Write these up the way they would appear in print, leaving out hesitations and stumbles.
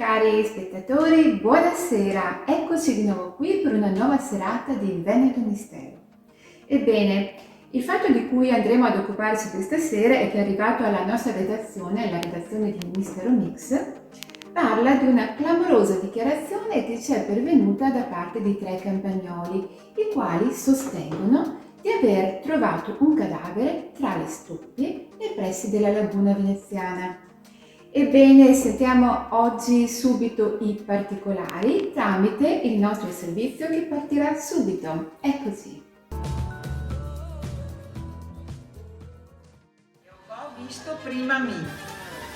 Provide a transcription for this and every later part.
Cari spettatori, buonasera! Eccoci di nuovo qui per una nuova serata di Veneto Mistero. Ebbene, il fatto di cui andremo ad occuparci questa sera è che è arrivato alla nostra redazione, alla redazione di Mistero Mix, parla di una clamorosa dichiarazione che ci è pervenuta da parte di 3 campagnoli, i quali sostengono di aver trovato un cadavere tra le stoppie nei pressi della laguna veneziana. Ebbene, sentiamo oggi subito i particolari tramite il nostro servizio che partirà subito. Eccoci. Ho visto prima me.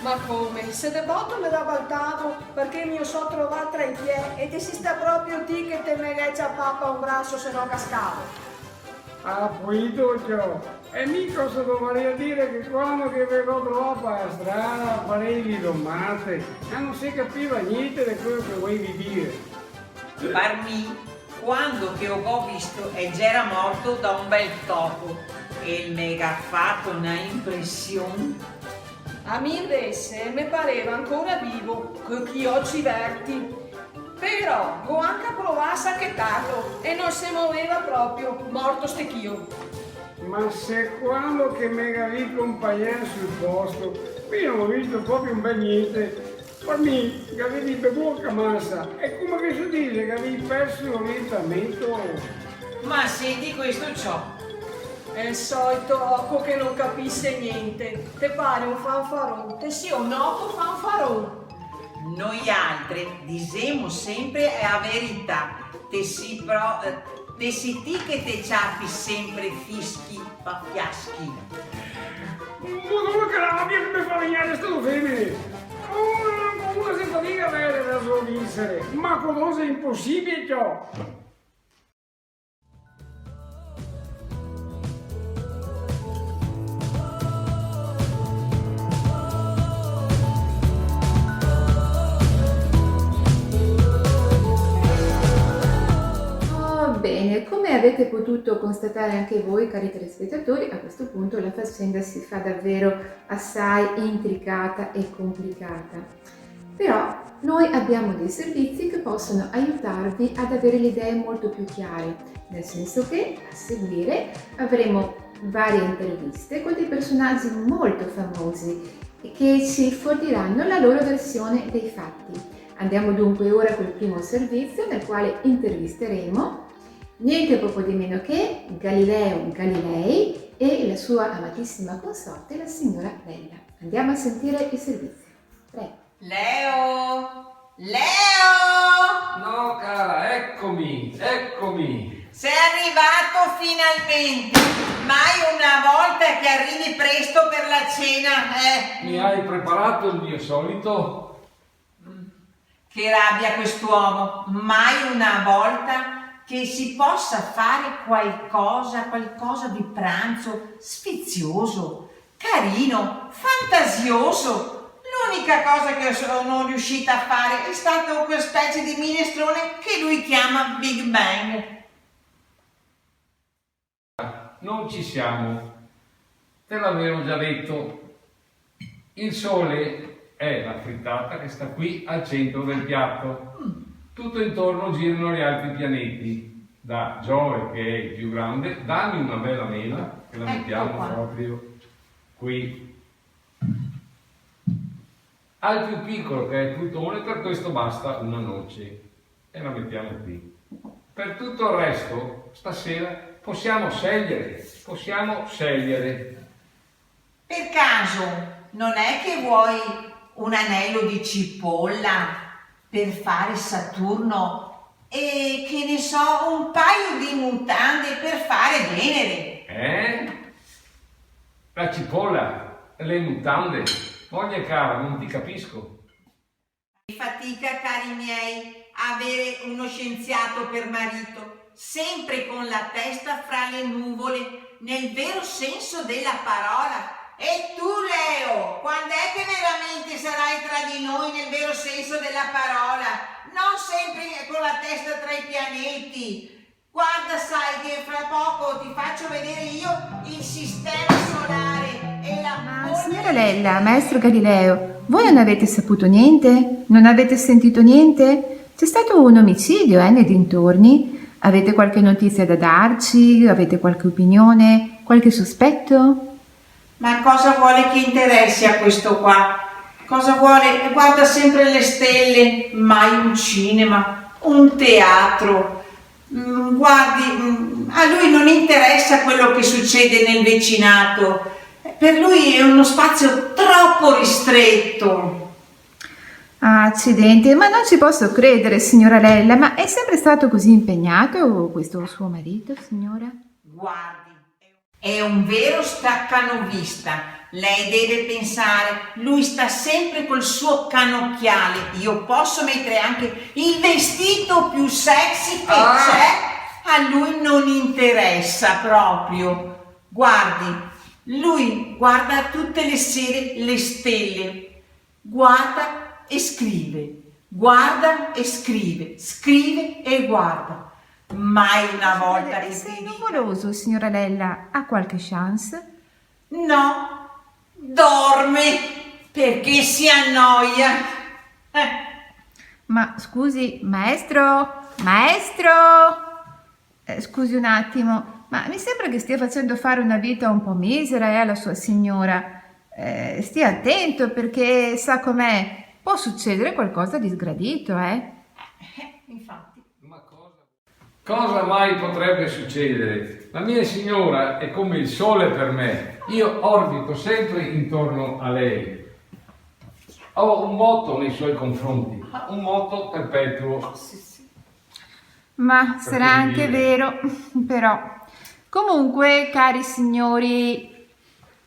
Ma come? Se de botto me da baltavo perché mi so trovato tra i piedi e ti si sta proprio ti che te me gai ciappappa un braccio se no cascavo. Ah, poi Giorgio, e mica cosa dovrei dire che quando che vengo trovato per strada farevi domande e non si capiva niente di quello che volevi dire. Per me, quando che ho visto e già era morto da un bel topo e mi ha fatto una impressione. A me invece mi pareva ancora vivo, con chi occhi verti. Però ho anche provato a sacchettarlo e non si muoveva proprio, morto stecchio. Ma se quando che mi avevi compagnere sul posto, io non ho visto proprio un bel niente. Per me che avevi bevuto massa, è come che si dice che avevi perso l'orientamento. Ma senti questo ciò. È il solito occo che non capisce niente. Te pare un fanfarò, te sia un occo fanfarò. Noi altri diciamo sempre la verità. Te si ti che te ciappi sempre fischi pa fiaschi. Madonna che rabbia che mi fa venire questo femmine! Uno si fatica a avere da solo vincere, ma cosa è impossibile ciò! Bene, come avete potuto constatare anche voi, cari telespettatori, a questo punto la faccenda si fa davvero assai intricata e complicata. Però noi abbiamo dei servizi che possono aiutarvi ad avere le idee molto più chiare, nel senso che a seguire avremo varie interviste con dei personaggi molto famosi che ci forniranno la loro versione dei fatti. Andiamo dunque ora col primo servizio nel quale intervisteremo niente poco di meno che Galileo Galilei e la sua amatissima consorte, la signora Bella. Andiamo a sentire il servizio. Prego. Leo! Leo! No, cara, eccomi. Sei arrivato finalmente! Mai una volta che arrivi presto per la cena, Mi hai preparato il mio solito? Che rabbia quest'uomo! Mai una volta che si possa fare qualcosa di pranzo sfizioso, carino, fantasioso. L'unica cosa che sono riuscita a fare è stato quella specie di minestrone che lui chiama Big Bang. Non ci siamo. Te l'avevo già detto. Il sole è la frittata che sta qui al centro del piatto. Tutto intorno girano gli altri pianeti. Da Giove, che è il più grande, dammi una bella mela, che la mettiamo proprio qui. Al più piccolo, che è Plutone, per questo basta una noce. E la mettiamo qui. Per tutto il resto, stasera possiamo scegliere. Per caso non è che vuoi un anello di cipolla per fare Saturno e che ne so, un paio di mutande per fare Venere? La cipolla, le mutande. Moglie cara, non ti capisco. Fatica, cari miei, avere uno scienziato per marito, sempre con la testa fra le nuvole, nel vero senso della parola. E tu, Leo, quando è che veramente sarai tra di noi nel vero senso della parola? Non sempre con la testa tra i pianeti. Guarda, sai che fra poco ti faccio vedere io il sistema solare e la Ma signora Lella, maestro Galileo, voi non avete saputo niente? Non avete sentito niente? C'è stato un omicidio, nei dintorni? Avete qualche notizia da darci? Avete qualche opinione? Qualche sospetto? Ma cosa vuole che interessi a questo qua? Cosa vuole? Guarda sempre le stelle, mai un cinema, un teatro. Guardi, a lui non interessa quello che succede nel vicinato. Per lui è uno spazio troppo ristretto. Accidenti, ma non ci posso credere, signora Lella, ma è sempre stato così impegnato questo suo marito, signora? Guardi, è un vero staccanovista. Lei deve pensare, lui sta sempre col suo cannocchiale. Io posso mettere anche il vestito più sexy che c'è, a lui non interessa proprio. Guardi, lui guarda tutte le sere le stelle, guarda e scrive, guarda e scrive, scrive e guarda. Mai una volta che Sei nuvoloso, signora Lella, ha qualche chance? No, dorme perché si annoia. Ma scusi, maestro? Scusi un attimo, ma mi sembra che stia facendo fare una vita un po' misera alla sua signora. Stia attento perché sa com'è, può succedere qualcosa di sgradito, Infatti. Ma cosa mai potrebbe succedere? La mia signora è come il sole per me. Io orbito sempre intorno a lei. Ho un motto nei suoi confronti, un motto perpetuo. Ma sarà anche dire. vero, però. Comunque, cari signori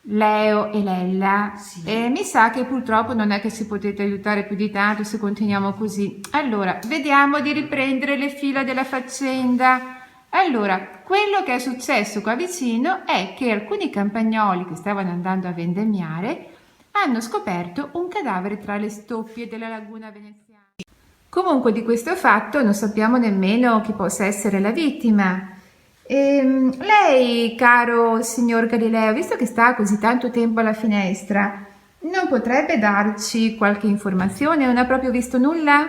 Leo e Lella, mi sa che purtroppo non è che ci potete aiutare più di tanto se continuiamo così. Allora, vediamo di riprendere le fila della faccenda. Allora, quello che è successo qua vicino è che alcuni campagnoli che stavano andando a vendemmiare hanno scoperto un cadavere tra le stoppie della laguna veneziana. Comunque di questo fatto non sappiamo nemmeno chi possa essere la vittima. Lei, caro signor Galileo, visto che sta così tanto tempo alla finestra, non potrebbe darci qualche informazione? Non ha proprio visto nulla?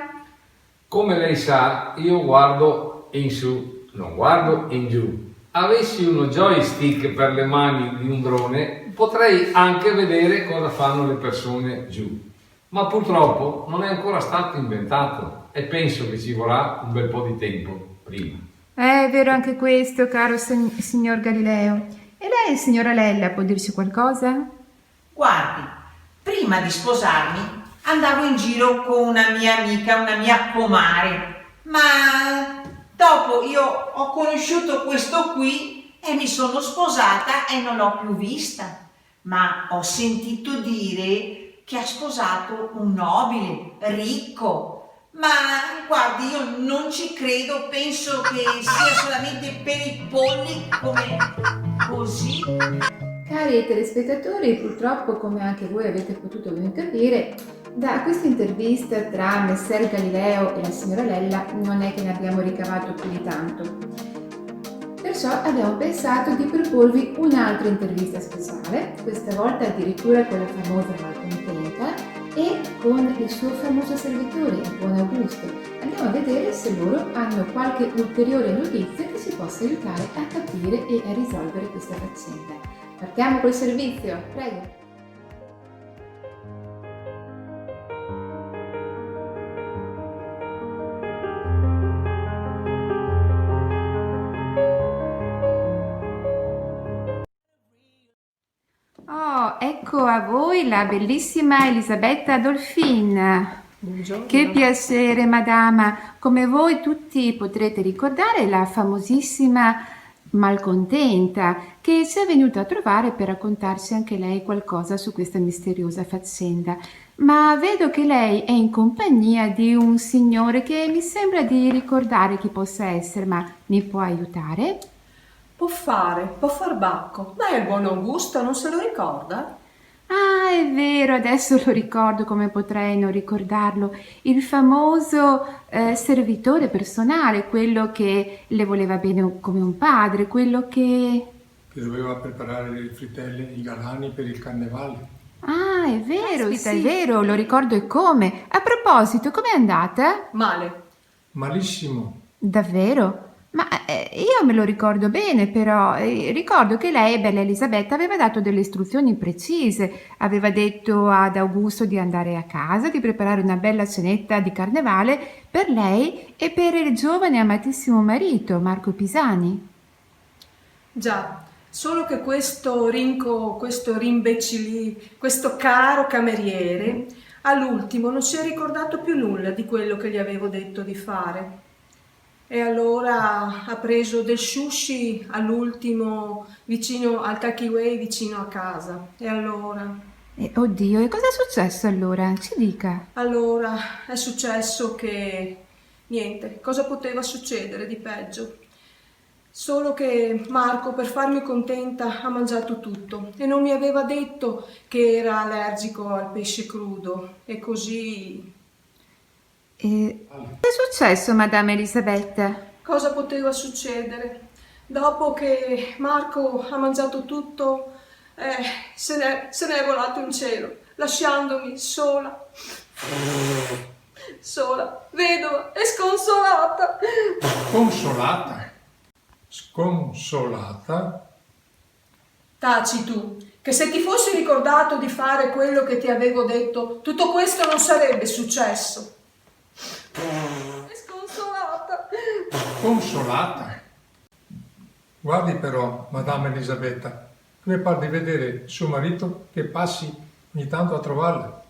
Come lei sa, io guardo in su, non guardo in giù. Avessi uno joystick per le mani di un drone, potrei anche vedere cosa fanno le persone giù. Ma purtroppo non è ancora stato inventato e penso che ci vorrà un bel po' di tempo prima. È vero anche questo, caro signor Galileo. E lei, signora Lella, può dirci qualcosa? Guardi, prima di sposarmi andavo in giro con una mia amica, una mia comare, ma dopo io ho conosciuto questo qui e mi sono sposata e non l'ho più vista. Ma ho sentito dire che ha sposato un nobile, ricco. Ma guardi, io non ci credo, penso che sia solamente per i polli, come così. Cari telespettatori, purtroppo, come anche voi avete potuto ben capire, da questa intervista tra Messer Galileo e la signora Lella non è che ne abbiamo ricavato più di tanto. Perciò abbiamo pensato di proporvi un'altra intervista speciale, questa volta addirittura con la famosa malcontenta e con il suo famoso servitore, il buon Augusto. Andiamo a vedere se loro hanno qualche ulteriore notizia che ci possa aiutare a capire e a risolvere questa faccenda. Partiamo col servizio, prego. Oh, ecco a voi la bellissima Elisabetta Dolfin. Buongiorno. Che piacere, madama. Come voi tutti potrete ricordare, la famosissima malcontenta che ci è venuta a trovare per raccontarci anche lei qualcosa su questa misteriosa faccenda. Ma vedo che lei è in compagnia di un signore che mi sembra di ricordare chi possa essere, ma mi può aiutare? Può far bacco. Ma è il buon Augusto, non se lo ricorda? Ah, è vero, adesso lo ricordo, come potrei non ricordarlo, il famoso servitore personale, quello che le voleva bene come un padre, quello che che doveva preparare le frittelle e i galani per il carnevale. Ah, è vero, è vero, lo ricordo e come. A proposito, com'è andata? Male. Malissimo. Davvero? Ma io me lo ricordo bene, però ricordo che lei, bella Elisabetta, aveva dato delle istruzioni precise. Aveva detto ad Augusto di andare a casa, di preparare una bella cenetta di carnevale per lei e per il giovane e amatissimo marito, Marco Pisani. Già, solo che questo rimbecillì, questo caro cameriere, all'ultimo non si è ricordato più nulla di quello che gli avevo detto di fare. E allora ha preso del sushi all'ultimo, vicino al takeaway, vicino a casa. E allora? Oddio, e cosa è successo allora? Ci dica. Allora è successo che niente, cosa poteva succedere di peggio? Solo che Marco, per farmi contenta, ha mangiato tutto e non mi aveva detto che era allergico al pesce crudo e così... Cosa è successo, Madame Elisabetta? Cosa poteva succedere? Dopo che Marco ha mangiato tutto, se n'è volato in cielo, lasciandomi sola, vedova e sconsolata. Consolata? Sconsolata? Taci tu, che se ti fossi ricordato di fare quello che ti avevo detto, tutto questo non sarebbe successo. È sconsolata. Consolata? Guardi però, Madame Elisabetta, mi pare di vedere suo marito che passi ogni tanto a trovarla.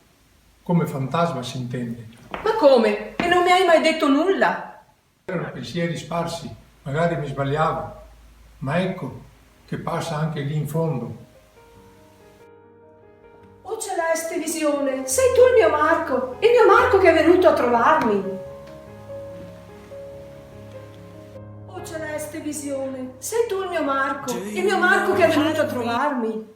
Come fantasma, si intende. Ma come? E non mi hai mai detto nulla? Erano pensieri sparsi, magari mi sbagliavo, ma ecco che passa anche lì in fondo. Oh celeste visione, sei tu il mio Marco che è venuto a trovarmi. Oh celeste visione, sei tu il mio Marco che è venuto a trovarmi.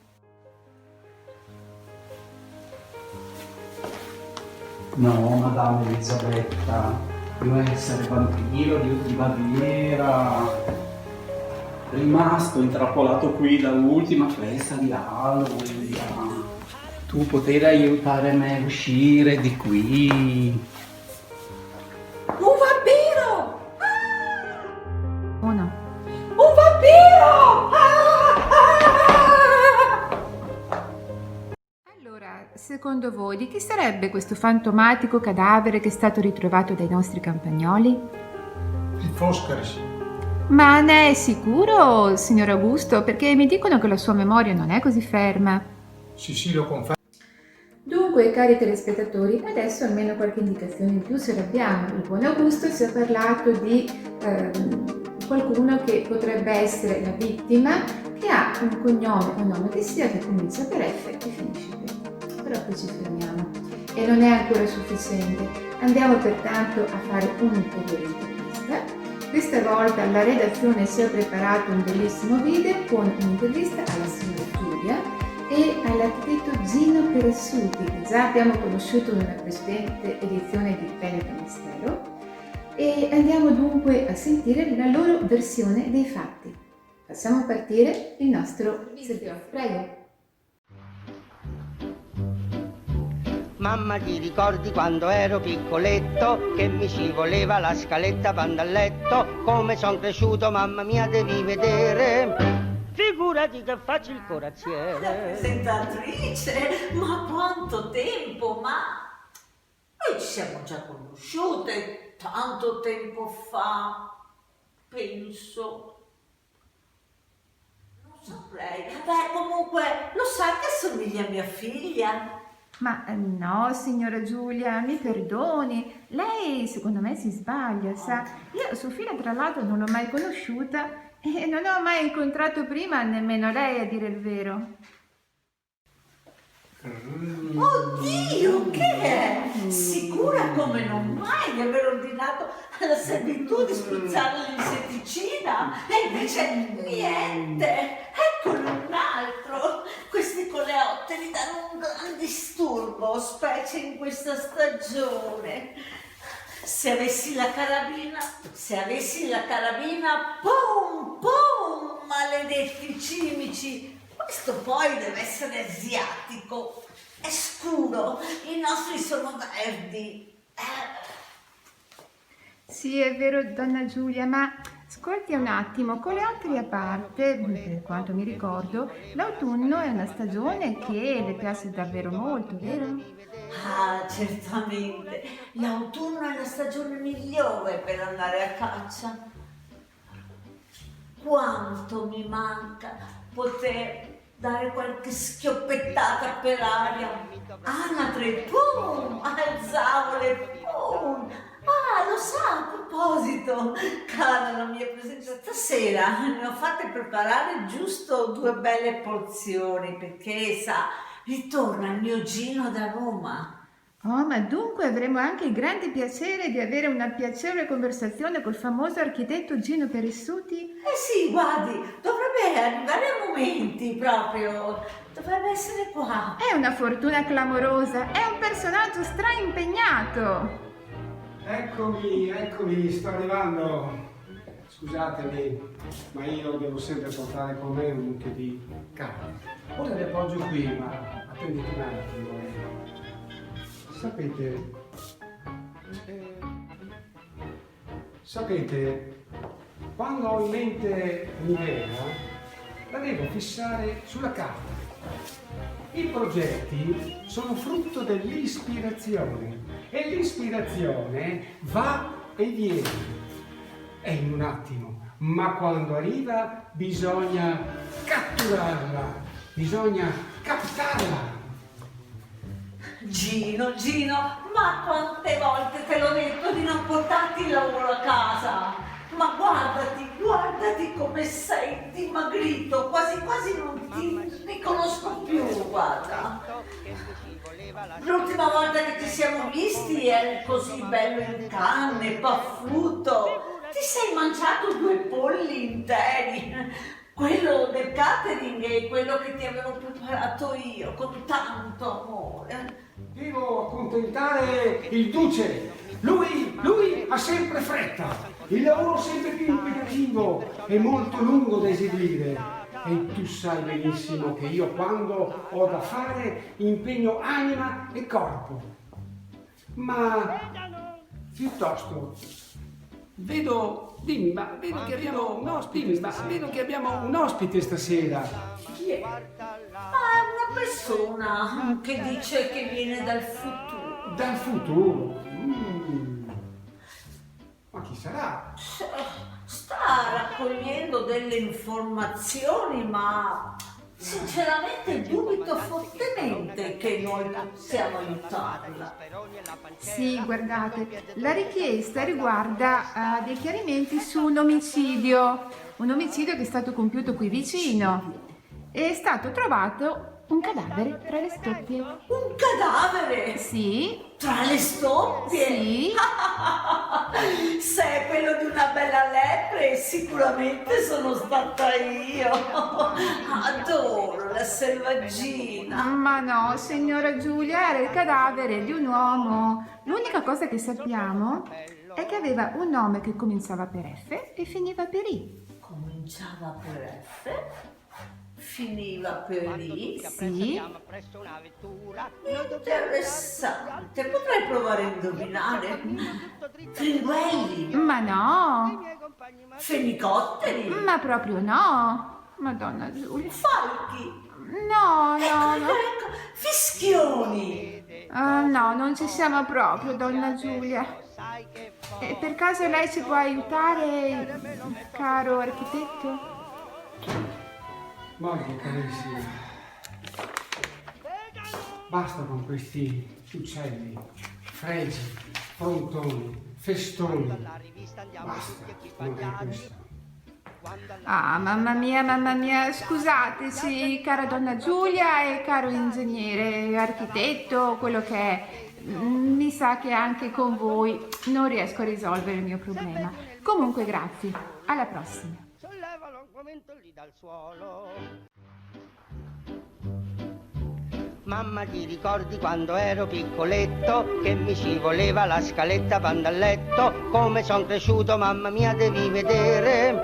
No, Madame Elisabetta, devo essere vampiro di Baviera, rimasto intrappolato qui dall'ultima festa di Halloween. Tu potevi aiutare me a uscire di qui. Un vampiro! Oh no. Un vampiro! Allora, secondo voi, di chi sarebbe questo fantomatico cadavere che è stato ritrovato dai nostri campagnoli? Il Foscaris. Ma ne è sicuro, signor Augusto? Perché mi dicono che la sua memoria non è così ferma. Sì, lo confermo. Dunque, cari telespettatori, adesso almeno qualche indicazione in più ce l'abbiamo. Il buon Augusto ci ha parlato di qualcuno che potrebbe essere la vittima, che ha un cognome o nome che sia, che comincia per F e finisce per. Però qui ci fermiamo. E non è ancora sufficiente. Andiamo pertanto a fare un'ulteriore intervista. Questa volta la redazione ci ha preparato un bellissimo video con un'intervista alla signora Giulia e all'architetto Gino Peressuti, che già abbiamo conosciuto nella precedente edizione di Veneto Mistero, e andiamo dunque a sentire la loro versione dei fatti. Facciamo partire il nostro video. Prego. Mamma, ti ricordi quando ero piccoletto che mi ci voleva la scaletta quando a letto? Come son cresciuto, mamma mia, devi vedere. Figurati che faccio il corazziere. Presentatrice, ma quanto tempo, ma noi ci siamo già conosciute tanto tempo fa, penso. Non saprei. Beh, comunque, lo sa che assomiglia a mia figlia? Ma no, signora Giulia, mi perdoni, lei secondo me si sbaglia, sa? Io Sofia tra l'altro non l'ho mai conosciuta e non ho mai incontrato prima nemmeno lei, a dire il vero. Oddio, che è? Sicura come non mai di aver ordinato alla servitù di spruzzare l'insetticina? E invece niente, eccolo un altro. Questi coleotteri danno un gran disturbo, specie in questa stagione. Se avessi la carabina, pum, pum, ma maledetti cimici. Questo poi deve essere asiatico. È scuro, i nostri sono verdi. Sì, è vero, donna Giulia, ma ascolti un attimo, con le altre a parte, per quanto mi ricordo, l'autunno è una stagione che le piace davvero molto, vero? Ah, certamente. L'autunno è la stagione migliore per andare a caccia. Quanto mi manca poter dare qualche schioppettata per aria. Anatre, pum! Alzavole, pum! Ah, lo sa, a proposito, cara la mia presenza, stasera ne ho fatte preparare giusto 2 belle porzioni, perché, sa, ritorna il mio Gino da Roma. Oh, ma dunque avremo anche il grande piacere di avere una piacevole conversazione col famoso architetto Gino Peressuti? Eh sì, guardi, dovrebbe arrivare a momenti proprio, dovrebbe essere qua. È una fortuna clamorosa, è un personaggio straimpegnato. Eccomi, sto arrivando. Scusatemi, ma io devo sempre portare con me un mucchio di carne. Ora li appoggio qui, ma attendete un attimo. Sapete, quando ho in mente un'idea, la devo fissare sulla carta. I progetti sono frutto dell'ispirazione e l'ispirazione va e viene. È in un attimo, ma quando arriva bisogna catturarla, bisogna captarla. Gino, ma quante volte te l'ho detto di non portarti il lavoro a casa? Ma guardati come sei dimagrito, quasi non ti riconosco più, guarda. L'ultima volta che ci siamo visti eri così bello in canne, paffuto. Ti sei mangiato 2 polli interi. Quello del catering e quello che ti avevo preparato io con tanto amore. Devo accontentare il duce. Lui ha sempre fretta. Il lavoro sempre più impegnativo e molto lungo da eseguire. E tu sai benissimo che io quando ho da fare impegno anima e corpo. Ma piuttosto vedo che abbiamo un ospite stasera. Chi è? Ah, è una persona che dice che viene dal futuro. Dal futuro? Ma chi sarà? Sta raccogliendo delle informazioni, ma sinceramente dubito fortemente che noi possiamo aiutarla. Sì, guardate, la richiesta riguarda dei chiarimenti su un omicidio che è stato compiuto qui vicino. È stato trovato un cadavere tra le stoppie. Un cadavere? Sì. Tra le stoppie? Sì. Se è quello di una bella lepre, sicuramente sono stata io. Adoro la selvaggina. Ma no, signora Giulia, era il cadavere di un uomo. L'unica cosa che sappiamo è che aveva un nome che cominciava per F e finiva per I. Cominciava per F? Finiva per I? Sì. Interessante, potrei provare a indovinare. Fringuelli? Ma no. Fenicotteri? Ma proprio no. Madonna Giulia. Falchi? No. Ecco. Fischioni? No, non ci siamo proprio, donna Giulia. Per caso lei ci può aiutare, caro architetto? Guardi, carissima, basta con questi uccelli, fregi, frontoni, festoni. Basta, non è questo. Ah, mamma mia, scusateci, cara donna Giulia e caro ingegnere, architetto, quello che è. Mi sa che anche con voi non riesco a risolvere il mio problema. Comunque, grazie. Alla prossima. Mamma, ti ricordi quando ero piccoletto che mi ci voleva la scaletta per andare a letto? Come son cresciuto, mamma mia, devi vedere.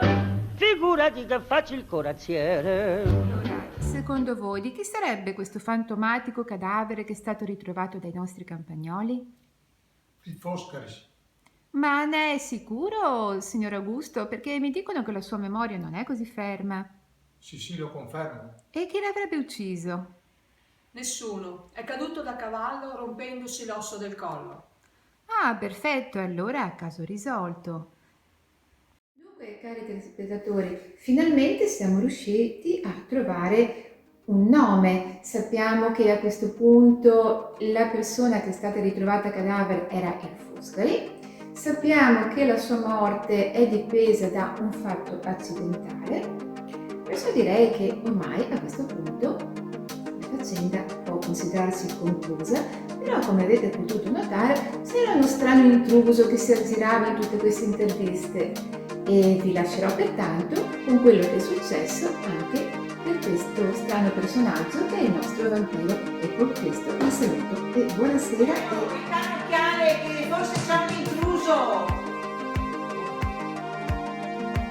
figurati che faccio il corazziere. Secondo voi, di chi sarebbe questo fantomatico cadavere che è stato ritrovato dai nostri campagnoli? Il Foscaris. Ma ne è sicuro, signor Augusto? Perché mi dicono che la sua memoria non è così ferma. Sì, lo confermo. E chi l'avrebbe ucciso? Nessuno. È caduto da cavallo rompendosi l'osso del collo. Ah, perfetto, allora caso risolto. Dunque, cari telespettatori, finalmente siamo riusciti a trovare un nome. Sappiamo che a questo punto la persona che è stata ritrovata cadavere era il Foscari. Sappiamo che la sua morte è dipesa da un fatto accidentale. Perciò direi che ormai a questo punto la faccenda può considerarsi conclusa, però come avete potuto notare c'era uno strano intruso che si aggirava in tutte queste interviste e vi lascerò pertanto con quello che è successo anche per questo strano personaggio che è il nostro vampiro. E con questo vi saluto e buonasera. Piano, che forse c'è un intruso!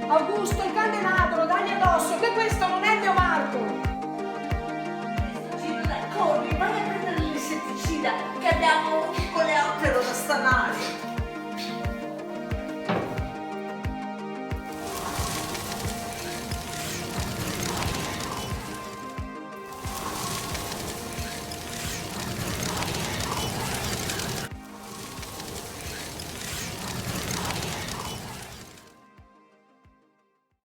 Augusto, il candelabro, dagli addosso, che questo non è il mio Marco! Corri, vai a prendere l'insetticida, che abbiamo un coleottero da stanare.